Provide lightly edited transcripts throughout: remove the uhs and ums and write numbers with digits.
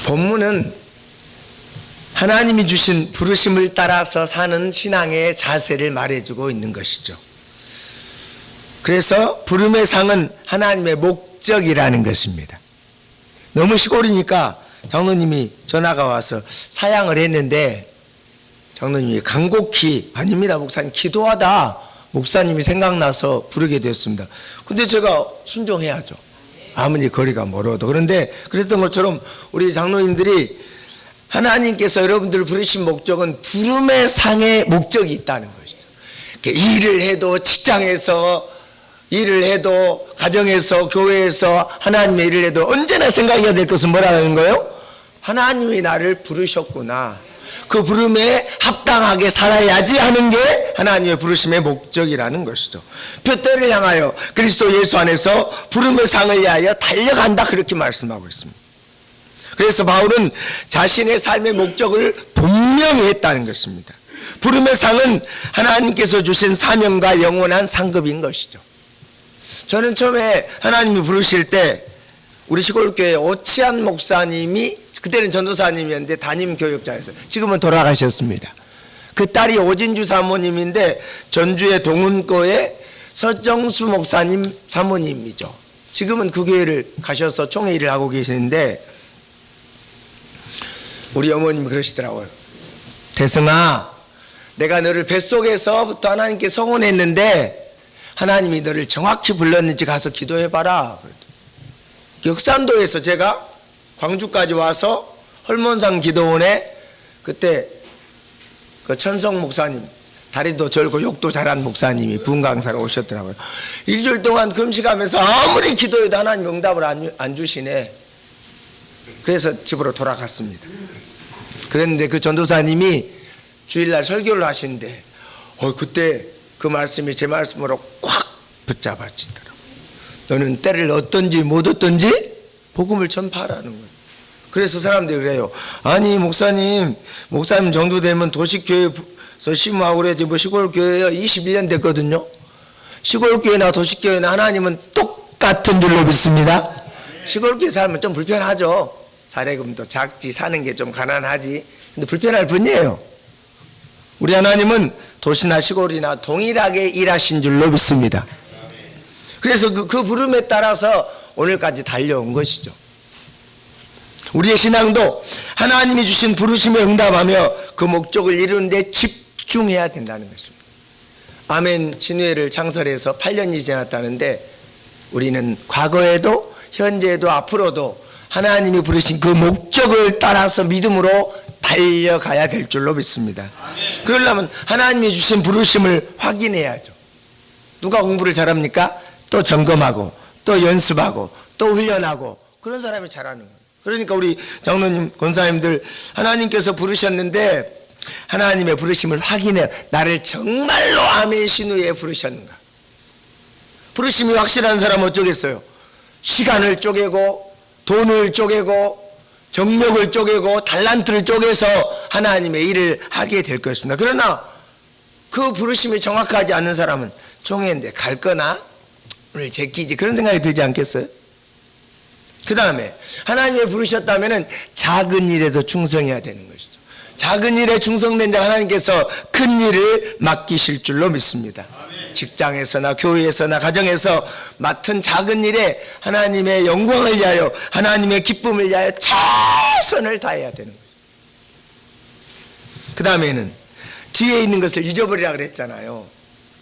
본문은 하나님이 주신 부르심을 따라서 사는 신앙의 자세를 말해주고 있는 것이죠. 그래서 부름의 상은 하나님의 목적이라는 것입니다. 너무 시골이니까 장로님이 전화가 와서 사양을 했는데 장로님이 간곡히 아닙니다 목사님, 기도하다 목사님이 생각나서 부르게 됐습니다. 근데 제가 순종해야죠, 아무리 거리가 멀어도. 그런데 그랬던 것처럼 우리 장로님들이 하나님께서 여러분들을 부르신 목적은 부름의 상의 목적이 있다는 것이죠. 일을 해도, 직장에서 일을 해도, 가정에서, 교회에서 하나님의 일을 해도 언제나 생각해야 될 것은 뭐라는 거예요? 하나님이 나를 부르셨구나, 그 부름에 합당하게 살아야지 하는 게 하나님의 부르심의 목적이라는 것이죠. 표대를 향하여 그리스도 예수 안에서 부름의 상을 위하여 달려간다, 그렇게 말씀하고 있습니다. 그래서 바울은 자신의 삶의 목적을 분명히 했다는 것입니다. 부름의 상은 하나님께서 주신 사명과 영원한 상급인 것이죠. 저는 처음에 하나님이 부르실 때 우리 시골교회 오치안 목사님이, 그때는 전도사님이었는데 담임 교육자였어요. 지금은 돌아가셨습니다. 그 딸이 오진주 사모님인데 전주의 동운고의 서정수 목사님 사모님이죠. 지금은 그 교회를 가셔서 총회 일을 하고 계시는데 우리 어머님이 그러시더라고요. 대성아, 내가 너를 뱃속에서부터 하나님께 서원했는데 하나님이 너를 정확히 불렀는지 가서 기도해봐라. 역산도에서 제가 광주까지 와서 헐몬산 기도원에 그때 그 천성 목사님, 다리도 절고 욕도 잘한 목사님이 부흥 강사로 오셨더라고요. 일주일 동안 금식하면서 아무리 기도해도 하나님 응답을 안 주시네. 그래서 집으로 돌아갔습니다. 그랬는데 그 전도사님이 주일날 설교를 하시는데 그때 그 말씀이 제 말씀으로 꽉 붙잡아지더라고요. 너는 때를 얻든지 못 얻든지 복음을 전파하라는 거예요. 그래서 사람들이 그래요. 아니 목사님 정도 되면 도시교회에서 심호하고 그래야지 뭐 시골교회에 21년 됐거든요. 시골교회나 도시교회나 하나님은 똑같은 줄로 믿습니다. 시골교회 살면 좀 불편하죠. 사례금도 작지, 사는 게 좀 가난하지. 근데 불편할 뿐이에요. 우리 하나님은 도시나 시골이나 동일하게 일하신 줄로 믿습니다. 그래서 그 부름에 따라서 오늘까지 달려온 것이죠. 우리의 신앙도 하나님이 주신 부르심에 응답하며 그 목적을 이루는 데 집중해야 된다는 것입니다. 아멘 진회를 창설해서 8년이 지났다는데 우리는 과거에도 현재에도 앞으로도 하나님이 부르신 그 목적을 따라서 믿음으로 달려가야 될 줄로 믿습니다. 그러려면 하나님이 주신 부르심을 확인해야죠. 누가 공부를 잘합니까? 또 점검하고 또 연습하고 또 훈련하고, 그런 사람이 잘하는 거예요. 그러니까 우리 장로님, 권사님들 하나님께서 부르셨는데 하나님의 부르심을 확인해요. 나를 정말로 아멘 신우에 부르셨는가. 부르심이 확실한 사람은 어쩌겠어요? 시간을 쪼개고 돈을 쪼개고 정력을 쪼개고 달란트를 쪼개서 하나님의 일을 하게 될 것입니다. 그러나 그 부르심이 정확하지 않는 사람은 총회인데 갈 거나 오늘 제끼지, 그런 생각이 들지 않겠어요? 그 다음에 하나님이 부르셨다면 작은 일에도 충성해야 되는 것이죠. 작은 일에 충성된 자 하나님께서 큰 일을 맡기실 줄로 믿습니다. 직장에서나 교회에서나 가정에서 맡은 작은 일에 하나님의 영광을 위하여, 하나님의 기쁨을 위하여 최선을 다해야 되는 거예요. 그 다음에는 뒤에 있는 것을 잊어버리라 그랬잖아요.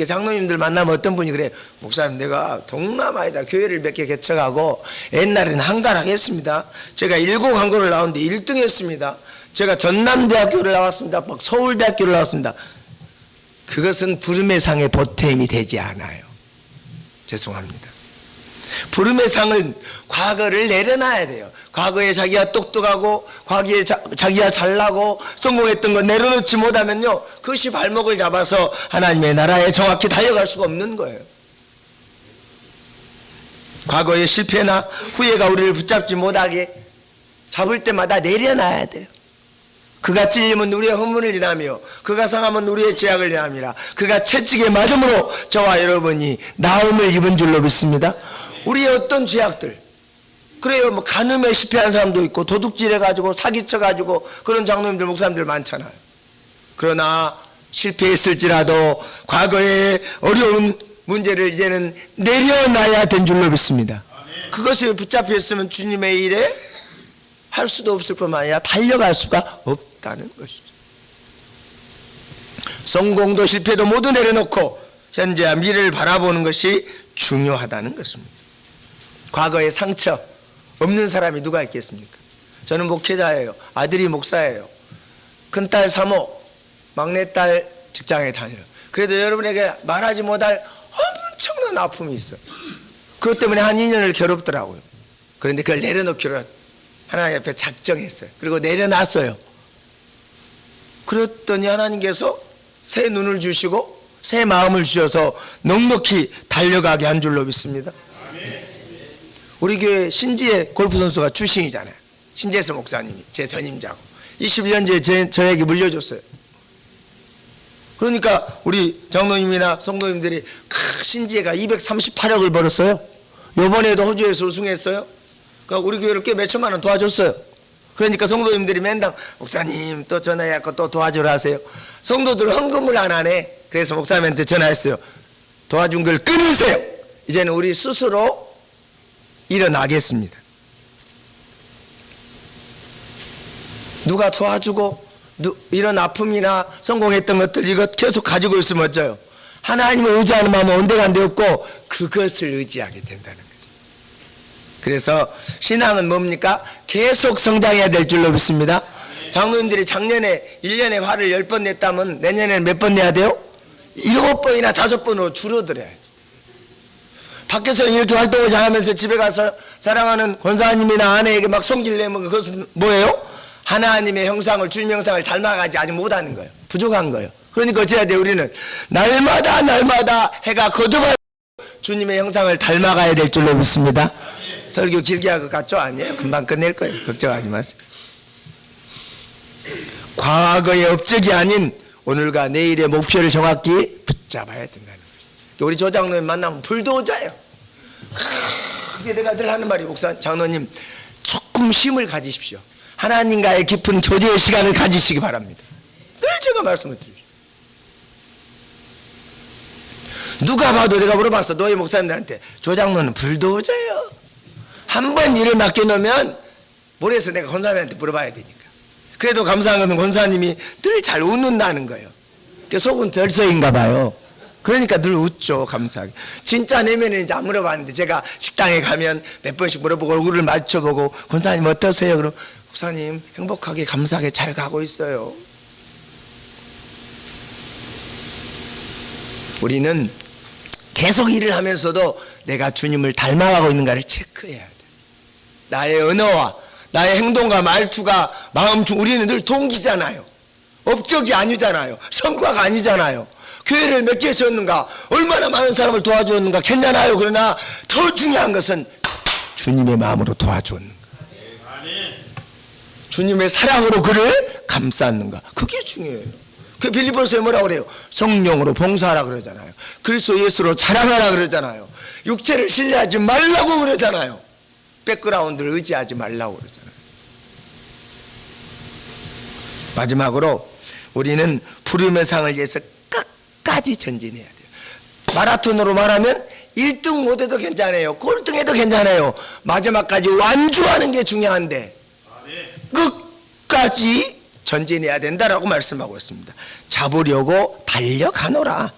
장로님들 만나면 어떤 분이 그래요. 목사님, 내가 동남아에다 교회를 몇 개 개척하고 옛날에는 한가락 했습니다. 제가 10광고를 나왔는데 1등 했습니다. 제가 전남대학교를 나왔습니다. 막 서울대학교를 나왔습니다. 그것은 부름의 상의 보탬이 되지 않아요. 죄송합니다. 부름의 상은 과거를 내려놔야 돼요. 과거에 자기가 똑똑하고 과거에 자기가 잘나고 성공했던 거 내려놓지 못하면요, 그것이 발목을 잡아서 하나님의 나라에 정확히 달려갈 수가 없는 거예요. 과거의 실패나 후회가 우리를 붙잡지 못하게 잡을 때마다 내려놔야 돼요. 그가 찔림은 우리의 허물을 인하며 그가 상함은 우리의 죄악을 인함이라. 그가 채찍에 맞음으로 저와 여러분이 나음을 입은 줄로 믿습니다. 우리의 어떤 죄악들, 그래요. 뭐 간음에 실패한 사람도 있고 도둑질해가지고 사기쳐가지고 그런 장로님들 목사님들 많잖아요. 그러나 실패했을지라도 과거의 어려운 문제를 이제는 내려놔야 된 줄로 믿습니다. 그것을 붙잡혀 있으면 주님의 일에 할 수도 없을 뿐만 아니라 달려갈 수가 없다는 것이죠. 성공도 실패도 모두 내려놓고 현재와 미래를 바라보는 것이 중요하다는 것입니다. 과거의 상처 없는 사람이 누가 있겠습니까? 저는 목회자예요. 아들이 목사예요. 큰딸 사모, 막내딸 직장에 다녀요. 그래도 여러분에게 말하지 못할 엄청난 아픔이 있어요. 그것 때문에 한 2년을 괴롭더라고요. 그런데 그걸 내려놓기로 하나님 앞에 작정했어요. 그리고 내려놨어요. 그랬더니 하나님께서 새 눈을 주시고 새 마음을 주셔서 넉넉히 달려가게 한 줄로 믿습니다. 우리 교회 신지혜 골프 선수가 출신이잖아요. 신재수 목사님이 제 전임자고 21년 저에게 물려줬어요. 그러니까 우리 장로님이나 성도님들이 신지혜가 238억을 벌었어요. 요번에도 호주에서 우승했어요. 그러니까 우리 교회를 꽤 몇천만 원 도와줬어요. 그러니까 성도님들이 맨날 목사님 또 전화해갖고 또 도와주라 하세요. 성도들은 헌금을 안 하네. 그래서 목사님한테 전화했어요. 도와준 걸 끊으세요. 이제는 우리 스스로 일어나겠습니다. 누가 도와주고 이런 아픔이나 성공했던 것들 이것 계속 가지고 있으면 어쩌요? 하나님을 의지하는 마음은 온데간데 없고 그것을 의지하게 된다는 거죠. 그래서 신앙은 뭡니까? 계속 성장해야 될 줄로 믿습니다. 장로님들이 작년에 1년에 화를 10번 냈다면 내년에는 몇 번 내야 돼요? 7번이나 5번으로 줄어들어야죠. 밖에서 이렇게 활동을 잘하면서 집에 가서 사랑하는 권사님이나 아내에게 막 성질 내면 그것은 뭐예요? 하나님의 형상을, 주님의 형상을 닮아가지 아직 못하는 거예요. 부족한 거예요. 그러니까 어찌해야 돼? 우리는 날마다 해가 거듭하여 주님의 형상을 닮아가야 될 줄로 믿습니다. 설교 길게 할 것 같죠? 아니에요. 금방 끝낼 거예요. 걱정하지 마세요. 과거의 업적이 아닌 오늘과 내일의 목표를 정확히 붙잡아야 된다는 것입니다. 우리 조장로님 만나면 불도저예요. 그게 내가 늘 하는 말이 목사 장로님 조금 힘을 가지십시오. 하나님과의 깊은 교제의 시간을 가지시기 바랍니다. 늘 제가 말씀을 드립니다. 누가 봐도 내가 물어봤어. 너희 목사님들한테 조장로는 불도저예요. 한 번 일을 맡겨놓으면 모레서 내가 권사님한테 물어봐야 되니까. 그래도 감사한 것은 권사님이 늘 잘 웃는다는 거예요. 속은 덜 썩인가 봐요. 그러니까 늘 웃죠. 감사하게. 진짜 내면에 이제 안 물어봤는데 제가 식당에 가면 몇 번씩 물어보고 얼굴을 맞춰보고 권사님 어떠세요? 그럼 목사님 행복하게 감사하게 잘 가고 있어요. 우리는 계속 일을 하면서도 내가 주님을 닮아가고 있는가를 체크해야 돼. 나의 언어와 나의 행동과 말투가 우리는 늘 동기잖아요. 업적이 아니잖아요. 성과가 아니잖아요. 교회를 몇 개 세웠는가, 얼마나 많은 사람을 도와주었는가 괜찮아요. 그러나 더 중요한 것은 주님의 마음으로 도와주었는가, 주님의 사랑으로 그를 감쌌는가, 그게 중요해요. 그 빌립보서에 뭐라고 그래요? 성령으로 봉사하라 그러잖아요. 그리스도 예수로 자랑하라 그러잖아요. 육체를 신뢰하지 말라고 그러잖아요. 백그라운드를 의지하지 말라고 그러잖아요. 마지막으로 우리는 부름의 상을 위해서 끝까지 전진해야 돼요. 마라톤으로 말하면 1등 못해도 괜찮아요. 꼴등해도 괜찮아요. 마지막까지 완주하는 게 중요한데 끝까지 전진해야 된다라고 말씀하고 있습니다. 잡으려고 달려가노라.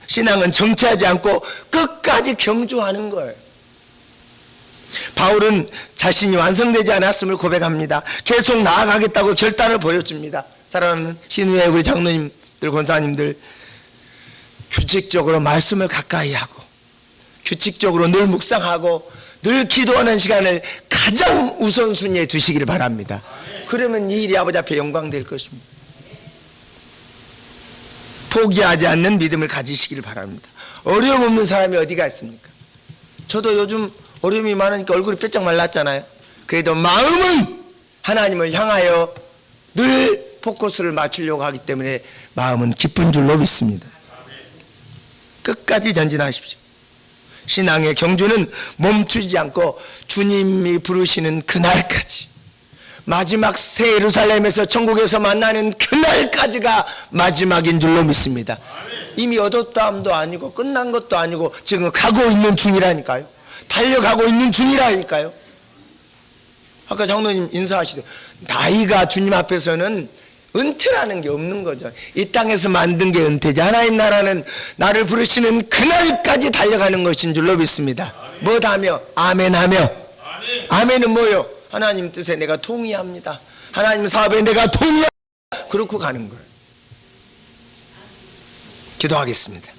신앙은 정체하지 않고 끝까지 경주하는 거예요. 바울은 자신이 완성되지 않았음을 고백합니다. 계속 나아가겠다고 결단을 보여줍니다. 사랑하는 신우의 우리 장로님들, 권사님들, 규칙적으로 말씀을 가까이 하고 규칙적으로 늘 묵상하고 늘 기도하는 시간을 가장 우선순위에 두시기를 바랍니다. 그러면 이 일이 아버지 앞에 영광될 것입니다. 포기하지 않는 믿음을 가지시기를 바랍니다. 어려움 없는 사람이 어디가 있습니까? 저도 요즘 어려움이 많으니까 얼굴이 뼈쩍 말랐잖아요. 그래도 마음은 하나님을 향하여 늘 포커스를 맞추려고 하기 때문에 마음은 기쁜 줄로 믿습니다. 끝까지 전진하십시오. 신앙의 경주는 멈추지 않고 주님이 부르시는 그날까지, 마지막 새 예루살렘에서 천국에서 만나는 그날까지가 마지막인 줄로 믿습니다. 이미 얻었다함도 아니고 끝난 것도 아니고 지금 가고 있는 중이라니까요. 달려가고 있는 중이라니까요. 아까 장로님 인사하시되 나이가 주님 앞에서는 은퇴라는 게 없는 거죠. 이 땅에서 만든 게 은퇴지, 하나님 나라는 나를 부르시는 그날까지 달려가는 것인 줄로 믿습니다. 뭐다며? 아멘하며. 아멘은 뭐요? 하나님 뜻에 내가 동의합니다. 하나님 사업에 내가 동의합니다. 그렇고 가는 거예요. 기도하겠습니다.